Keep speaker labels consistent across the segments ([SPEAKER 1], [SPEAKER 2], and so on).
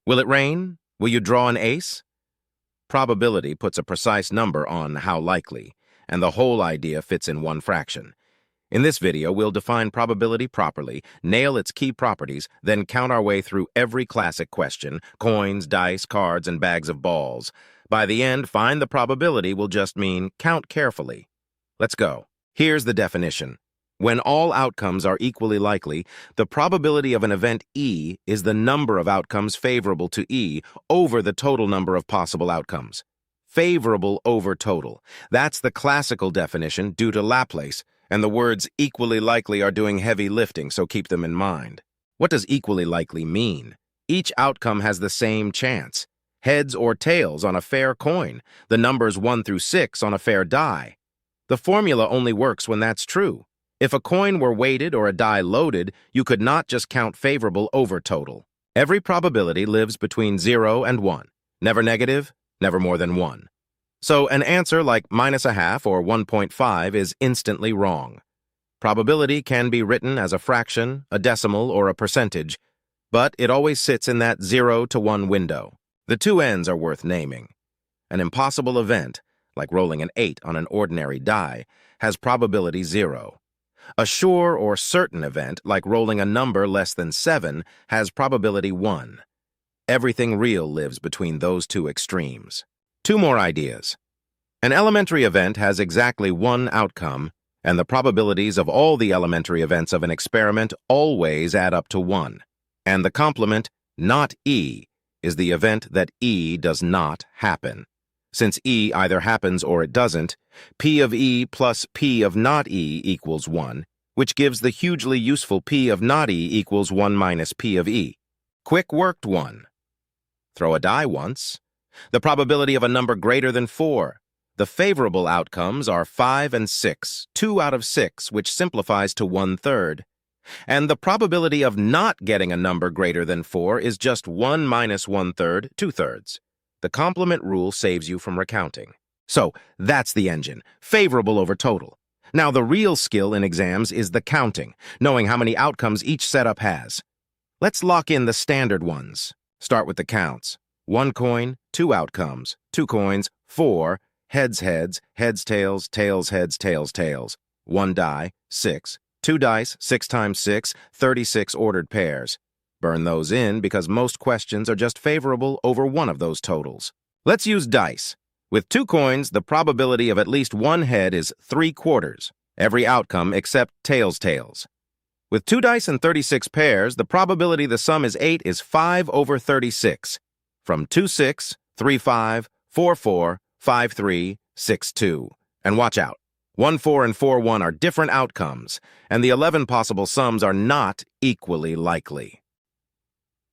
[SPEAKER 1] Will it rain? Will you draw an ace? Probability puts a precise number on how likely, and the whole idea fits in one fraction. In this video, we'll define probability properly, nail its key properties, then count our way through every classic question, coins, dice, cards, and bags of balls. By the end, find the probability will just mean count carefully. Let's go. Here's the definition. When all outcomes are equally likely, the probability of an event E is the number of outcomes favorable to E over the total number of possible outcomes. Favorable over total. That's the classical definition due to Laplace, and the words equally likely are doing heavy lifting, so keep them in mind. What does equally likely mean? Each outcome has the same chance. Heads or tails on a fair coin, the numbers 1 through 6 on a fair die. The formula only works when that's true. If a coin were weighted or a die loaded, you could not just count favorable over total. Every probability lives between 0 and 1. Never negative, never more than 1. So an answer like -0.5 or 1.5 is instantly wrong. Probability can be written as a fraction, a decimal, or a percentage, but it always sits in that 0 to 1 window. The two ends are worth naming. An impossible event, like rolling an 8 on an ordinary die, has probability 0. A sure or certain event, like rolling a number less than 7, has probability 1. Everything real lives between those two extremes. Two more ideas. An elementary event has exactly one outcome, and the probabilities of all the elementary events of an experiment always add up to 1. And the complement, not E, is the event that E does not happen. Since E either happens or it doesn't, P of E plus P of not E equals 1, which gives the hugely useful P of not E equals 1 minus P of E. Quick worked one. Throw a die once. The probability of a number greater than 4. The favorable outcomes are 5 and 6, 2 out of 6, which simplifies to 1/3. And the probability of not getting a number greater than 4 is just 1 minus 1/3, 2/3. The complement rule saves you from recounting. So, that's the engine, favorable over total. Now, the real skill in exams is the counting, knowing how many outcomes each setup has. Let's lock in the standard ones. Start with the counts. 1 coin, 2 outcomes, 2 coins, 4, heads, heads, heads, tails, tails, heads, tails, tails. 1 die, 6, 2 dice, 6 times 6, 36 ordered pairs. Burn those in because most questions are just favorable over one of those totals. Let's use dice. With 2 coins, the probability of at least one head is 3/4. Every outcome except tails, tails. With 2 dice and 36 pairs, the probability the sum is 8 is 5 over 36. From 2-6, 3-5, 4-4, 5-3, 6-2. And watch out. 1-4 and 4-1 are different outcomes, and the 11 possible sums are not equally likely.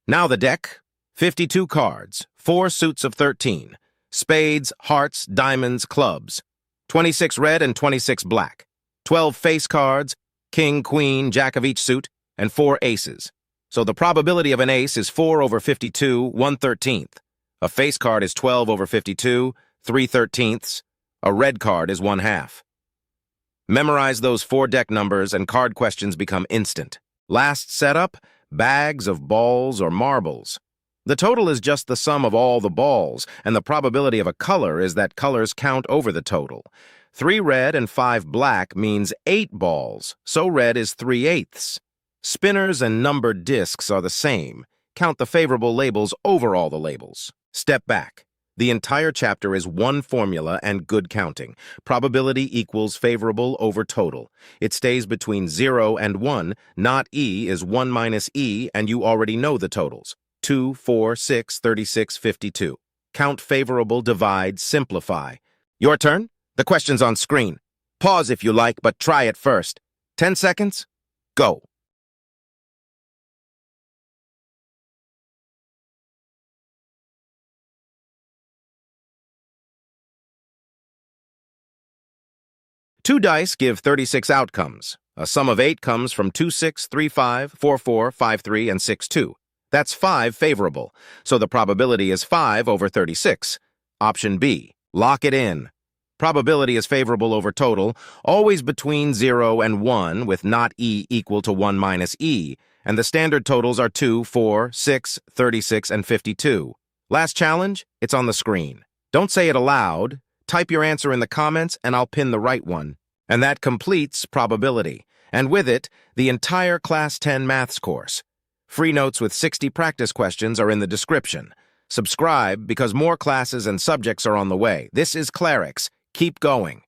[SPEAKER 1] Now the deck. 52 cards, 4 suits of 13, spades, hearts, diamonds, clubs, 26 red and 26 black, 12 face cards, king, queen, jack of each suit, and 4 aces. So the probability of an ace is 4 over 52, 1/13. A face card is 12 over 52, 3/13. A red card is 1/2. Memorize those 4 deck numbers and card questions become instant. Last setup, bags of balls or marbles. The total is just the sum of all the balls, and the probability of a color is that colors count over the total. 3 red and 5 black means 8 balls, so red is 3/8. Spinners and numbered discs are the same. Count the favorable labels over all the labels. Step back. The entire chapter is one formula and good counting. Probability equals favorable over total. It stays between 0 and 1. Not E is 1 minus E, and you already know the totals. 2, 4, 6, 36, 52. Count favorable, divide, simplify. Your turn. The question's on screen. Pause if you like, but try it first. 10 seconds. Go. Two dice give 36 outcomes. A sum of 8 comes from 2-6, 3-5, 4-4, 5-3, and 6-2. That's 5 favorable, so the probability is 5 over 36. Option B. Lock it in. Probability is favorable over total, always between 0 and 1, with not E equal to 1 minus E, and the standard totals are 2, 4, 6, 36, and 52. Last challenge? It's on the screen. Don't say it aloud. Type your answer in the comments, and I'll pin the right one. And that completes probability, and with it, the entire Class 10 Maths course. Free notes with 60 practice questions are in the description. Subscribe because more classes and subjects are on the way. This is Clarix. Keep going.